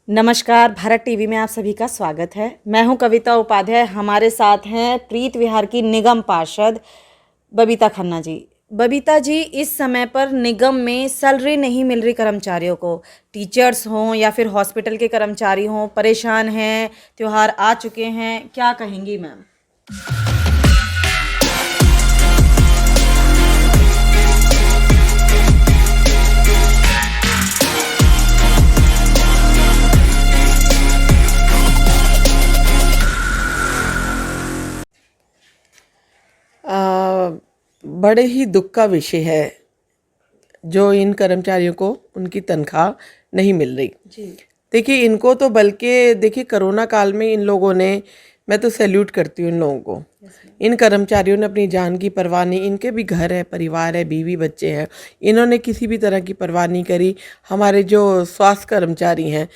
नमस्कार, भारत टीवी में आप सभी का स्वागत है। मैं हूं कविता उपाध्याय। हमारे साथ हैं प्रीत विहार की निगम पार्षद बबीता खन्ना जी। बबीता जी, इस समय पर निगम में सैलरी नहीं मिल रही कर्मचारियों को, टीचर्स हों या फिर हॉस्पिटल के कर्मचारी हों, परेशान हैं, त्योहार आ चुके हैं, क्या कहेंगी मैम? बड़े ही दुख का विषय है जो इन कर्मचारियों को उनकी तनख्वाह नहीं मिल रही। जी। देखिए, इनको तो बल्कि देखिए कोरोना काल में इन लोगों ने, मैं तो सैल्यूट करती हूँ इन लोगों को। इन कर्मचारियों ने अपनी जान की परवाह नहीं, इनके भी घर है, परिवार है, बीवी बच्चे हैं, इन्होंने किसी भी तरह की परवाह नहीं करी। हमारे जो स्वास्थ्य कर्मचारी हैं,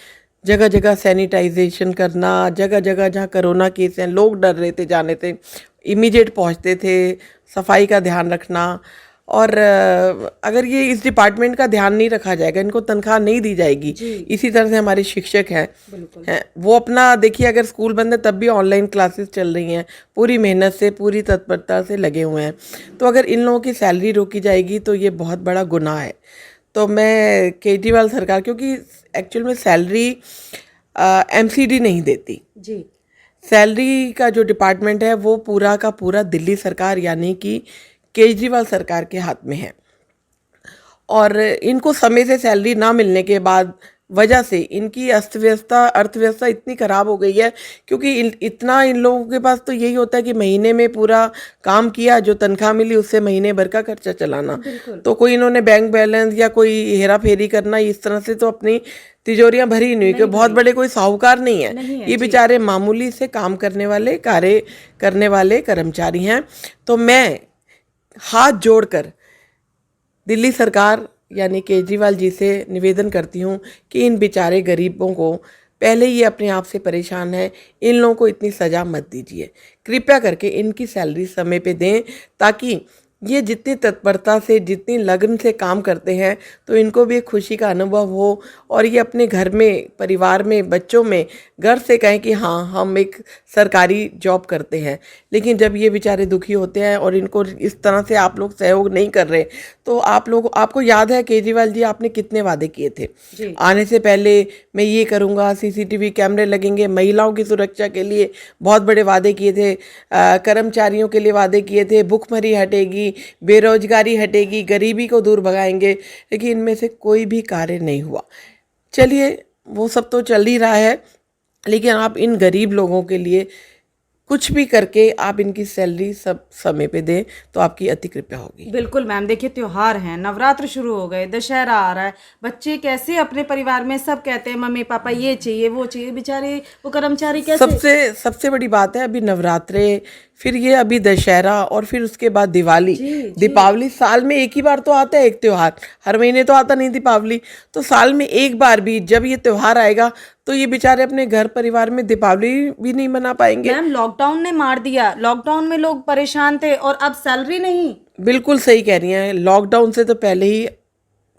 जगह जगह सैनिटाइजेशन करना, जगह जगह जहाँ कोरोना केस हैं, लोग डर रहे थे जाने से, इमीडिएट पहुँचते थे, सफाई का ध्यान रखना। और अगर ये इस डिपार्टमेंट का ध्यान नहीं रखा जाएगा, इनको तनख्वाह नहीं दी जाएगी। इसी तरह से हमारे शिक्षक हैं वो अपना, देखिए अगर स्कूल बंद है तब भी ऑनलाइन क्लासेस चल रही हैं, पूरी मेहनत से, पूरी तत्परता से लगे हुए हैं। तो अगर इन लोगों की सैलरी रोकी जाएगी तो ये बहुत बड़ा गुनाह है। तो मैं केजरीवाल सरकार, क्योंकि एक्चुअल में सैलरी एमसीडी नहीं देती जी। सैलरी का जो डिपार्टमेंट है वो पूरा का पूरा दिल्ली सरकार यानी कि केजरीवाल सरकार के हाथ में है। और इनको समय से सैलरी ना मिलने के बाद वजह से इनकी अर्थव्यवस्था इतनी ख़राब हो गई है, क्योंकि इतना इन लोगों के पास तो यही होता है कि महीने में पूरा काम किया, जो तनख्वाह मिली उससे महीने भर का खर्चा चलाना। तो कोई इन्होंने बैंक बैलेंस या कोई हेरा फेरी करना, इस तरह से तो अपनी तिजोरियां भरी नहीं, कि बहुत बड़े कोई साहूकार नहीं है, ये बेचारे मामूली से काम करने वाले, कार्य करने वाले कर्मचारी हैं। तो मैं हाथ जोड़कर दिल्ली सरकार यानी केजरीवाल जी से निवेदन करती हूँ कि इन बेचारे गरीबों को, पहले ये अपने आप से परेशान है, इन लोगों को इतनी सज़ा मत दीजिए। कृपया करके इनकी सैलरी समय पे दें, ताकि ये जितनी तत्परता से, जितनी लगन से काम करते हैं तो इनको भी एक खुशी का अनुभव हो, और ये अपने घर में, परिवार में, बच्चों में गर्व से कहें कि हाँ, हम एक सरकारी जॉब करते हैं। लेकिन जब ये बेचारे दुखी होते हैं और इनको इस तरह से आप लोग सहयोग नहीं कर रहे, तो आपको याद है केजरीवाल जी, आपने कितने वादे किए थे आने से पहले, मैं ये करूँगा, सीसीटीवी कैमरे लगेंगे, महिलाओं की सुरक्षा के लिए बहुत बड़े वादे किए थे, कर्मचारियों के लिए वादे किए थे, भुखमरी हटेगी, बेरोजगारी हटेगी, गरीबी को दूर भगाएंगे। लेकिन इनमें से कोई भी कार्य नहीं हुआ। चलिए, वो सब तो चल ही रहा है, लेकिन आप इन गरीब लोगों के लिए कुछ भी करके आप इनकी सैलरी सब समय पे दें तो आपकी अति कृपया होगी। बिल्कुल मैम, देखिए त्योहार हैं, नवरात्र शुरू हो गए, दशहरा आ रहा है, बच्चे कैसे अपने परिवार में सब कहते हैं मम्मी पापा ये चाहिए वो चाहिए, बेचारे वो कर्मचारी कैसे? सबसे बड़ी बात है, अभी नवरात्रे, फिर ये अभी दशहरा, और फिर उसके बाद दिवाली। दीपावली साल में एक ही बार तो आता है एक त्यौहार, हर महीने तो आता नहीं दीपावली। तो साल में एक बार भी जब ये त्यौहार आएगा तो ये बेचारे अपने घर परिवार में दीपावली भी नहीं मना पाएंगे। मैम, लॉकडाउन ने मार दिया, लॉकडाउन में लोग परेशान थे और अब सैलरी नहीं। बिल्कुल सही कह रही हैं, लॉकडाउन से तो पहले ही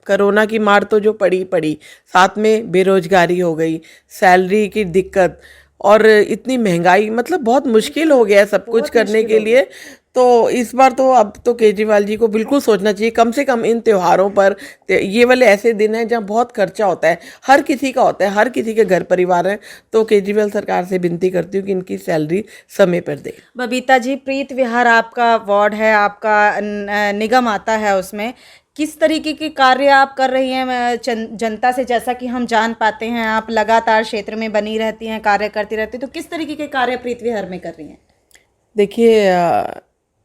कोरोना की मार तो जो पड़ी, साथ में बेरोजगारी हो गई, सैलरी की दिक्कत, और इतनी महंगाई, मतलब बहुत मुश्किल हो गया है सब कुछ करने के लिए। तो इस बार तो अब तो केजरीवाल जी को बिल्कुल सोचना चाहिए, कम से कम इन त्योहारों पर, ये वाले ऐसे दिन हैं जहाँ बहुत खर्चा होता है, हर किसी का होता है, हर किसी के घर परिवार है। तो केजरीवाल सरकार से विनती करती हूँ कि इनकी सैलरी समय पर दे। बबीता जी, प्रीत विहार आपका वार्ड है, आपका निगम आता है, उसमें किस तरीके के कार्य आप कर रही हैं जनता से? जैसा कि हम जान पाते हैं आप लगातार क्षेत्र में बनी रहती हैं, कार्य करती रहती हैं, तो किस तरीके के कार्य प्रीत विहार में कर रही हैं? देखिए,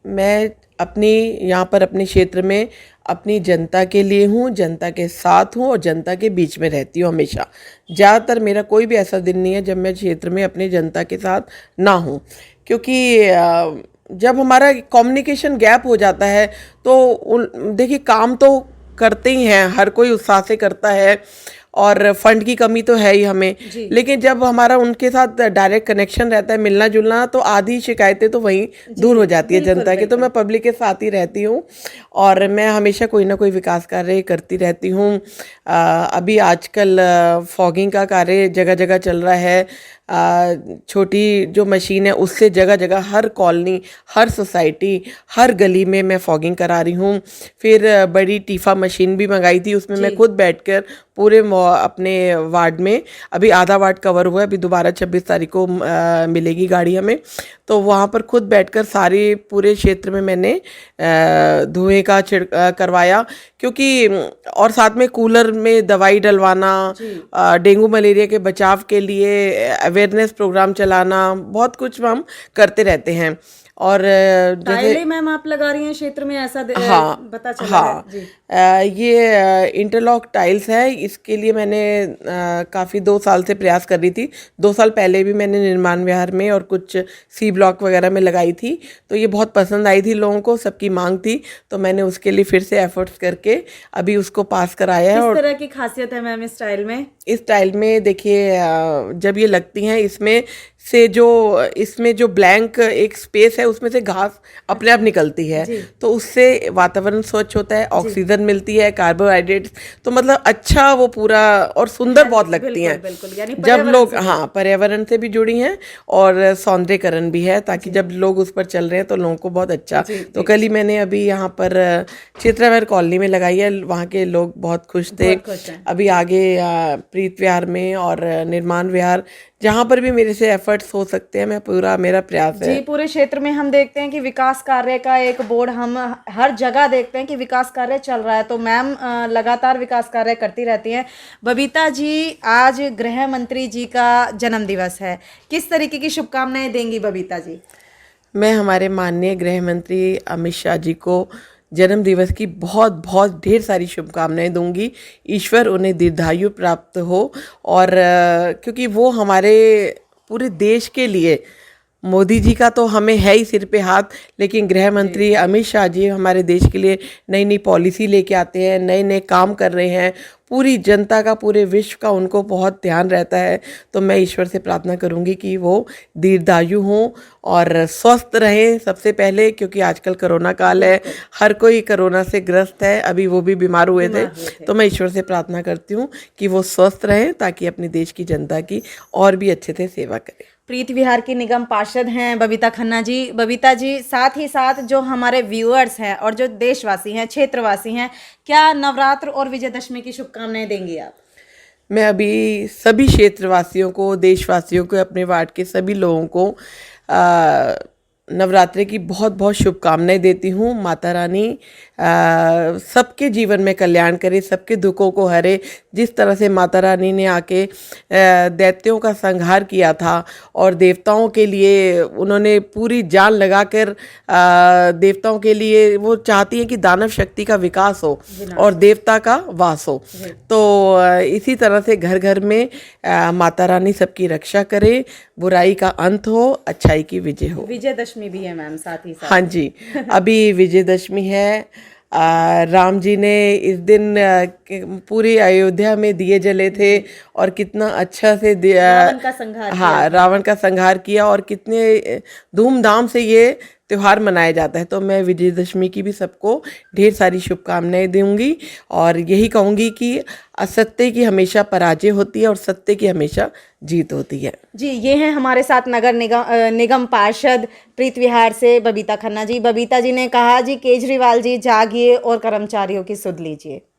मैं अपनी यहाँ पर अपने क्षेत्र में अपनी जनता के लिए हूँ, जनता के साथ हूँ और जनता के बीच में रहती हूँ हमेशा। ज़्यादातर मेरा कोई भी ऐसा दिन नहीं है जब मैं क्षेत्र में अपनी जनता के साथ ना हूँ, क्योंकि जब हमारा कम्युनिकेशन गैप हो जाता है तो देखिए, काम तो करते ही हैं, हर कोई उत्साह से करता है, और फंड की कमी तो है ही हमें, लेकिन जब हमारा उनके साथ डायरेक्ट कनेक्शन रहता है, मिलना जुलना, तो आधी शिकायतें तो वहीं दूर हो जाती है जनता की। तो मैं पब्लिक के साथ ही रहती हूँ और मैं हमेशा कोई ना कोई विकास कार्य करती रहती हूँ। अभी आजकल फॉगिंग का कार्य जगह जगह चल रहा है। छोटी जो मशीन है उससे जगह जगह हर कॉलोनी, हर सोसाइटी, हर गली में मैं फॉगिंग करा रही हूँ। फिर बड़ी टीफा मशीन भी मंगाई थी, उसमें मैं खुद बैठकर पूरे अपने वार्ड में, अभी आधा वार्ड कवर हुआ है, अभी दोबारा 26 तारीख को मिलेगी गाड़ी हमें, तो वहाँ पर खुद बैठकर सारे पूरे क्षेत्र में मैंने धुएं का करवाया। क्योंकि और साथ में कूलर में दवाई डलवाना, डेंगू मलेरिया के बचाव के लिए अवेयरनेस प्रोग्राम चलाना, बहुत कुछ हम करते रहते हैं। और टाइलें मैम आप लगा रही हैं क्षेत्र में, ऐसा पता चला हाँ, है जी। ये इंटरलॉक टाइल्स है, इसके लिए मैंने काफ़ी 2 साल से प्रयास कर रही थी। 2 साल पहले भी मैंने निर्माण विहार में और कुछ सी ब्लॉक वगैरह में लगाई थी, तो ये बहुत पसंद आई थी लोगों को, सबकी मांग थी, तो मैंने उसके लिए फिर से एफर्ट्स करके अभी उसको पास कराया है। किस और तरह की खासियत है मैम इस स्टाइल में? इस स्टाइल में देखिए, जब ये लगती हैं इसमें जो ब्लैंक एक स्पेस है उसमें से घास अपने आप निकलती है, तो उससे वातावरण स्वच्छ होता है, ऑक्सीजन मिलती है, कार्बोहाइड्रेट्स, तो मतलब अच्छा वो पूरा, और सुंदर बहुत लगती हैं। बिल्कुल, यानी जब लोग, हाँ, पर्यावरण से भी जुड़ी हैं और सौंदर्यकरण भी है, ताकि जब लोग उस पर चल रहे हैं तो लोगों को बहुत अच्छा। तो कल ही मैंने अभी यहाँ पर चित्राविहार कॉलोनी में लगाई है, वहाँ के लोग बहुत खुश थे। अभी आगे प्रीत विहार में और निर्माण विहार, जहाँ पर भी मेरे से एफर्ट्स हो सकते हैं, मेरा प्रयास है। जी, पूरे क्षेत्र में हम देखते हैं कि विकास कार्य का एक बोर्ड हम हर जगह देखते हैं कि विकास कार्य चल रहा है, तो मैम लगातार विकास कार्य करती रहती हैं। बबीता जी, आज गृह मंत्री जी का जन्म दिवस है, किस तरीके की शुभकामनाएं देंगी बबीता जी? मैं हमारे माननीय गृह मंत्री अमित शाह जी को जन्म दिवस की बहुत बहुत ढेर सारी शुभकामनाएं दूंगी। ईश्वर उन्हें दीर्घायु प्राप्त हो, और क्योंकि वो हमारे पूरे देश के लिए, मोदी जी का तो हमें है ही सिर पे हाथ, लेकिन गृह मंत्री अमित शाह जी हमारे देश के लिए नई नई पॉलिसी लेके आते हैं, नए नए काम कर रहे हैं, पूरी जनता का, पूरे विश्व का उनको बहुत ध्यान रहता है। तो मैं ईश्वर से प्रार्थना करूंगी कि वो दीर्घायु हों और स्वस्थ रहें सबसे पहले, क्योंकि आजकल कोरोना काल है, हर कोई कोरोना से ग्रस्त है, अभी वो भी बीमार हुए थे। तो मैं ईश्वर से प्रार्थना करती हूँ कि वो स्वस्थ रहें, ताकि अपने देश की जनता की और भी अच्छे से सेवा करें। प्रीत विहार की निगम पार्षद हैं बबीता खन्ना जी। बबीता जी, साथ ही साथ जो हमारे व्यूअर्स हैं और जो देशवासी हैं, क्षेत्रवासी हैं, क्या नवरात्र और विजयदशमी की शुभकामनाएं देंगी आप? मैं अभी सभी क्षेत्रवासियों को, देशवासियों को, अपने वार्ड के सभी लोगों को नवरात्रि की बहुत बहुत शुभकामनाएं देती हूँ। माता रानी सबके जीवन में कल्याण करे, सबके दुखों को हरे। जिस तरह से माता रानी ने आके दैत्यों का संहार किया था और देवताओं के लिए उन्होंने पूरी जान लगाकर, देवताओं के लिए वो चाहती हैं कि दानव शक्ति का विकास हो और देवता का वास हो। तो इसी तरह से घर घर में माता रानी सबकी रक्षा करे, बुराई का अंत हो, अच्छाई की विजय हो। विजयदशमी भी है मैम साथ ही साथ। हाँ जी, अभी विजयदशमी है। राम जी ने इस दिन पूरी अयोध्या में दिए जले थे, और कितना अच्छा से रावण का संहार किया। हाँ, रावण का संहार किया, और कितने धूमधाम से ये त्यौहार मनाया जाता है। तो मैं विजयदशमी की भी सबको ढेर सारी शुभकामनाएं दूंगी, और यही कहूँगी कि असत्य की हमेशा पराजय होती है और सत्य की हमेशा जीत होती है। जी, ये हैं हमारे साथ नगर निगम पार्षद प्रीत विहार से बबीता खन्ना जी। बबीता जी ने कहा जी, केजरीवाल जी जागिए और कर्मचारियों की सुध लीजिए।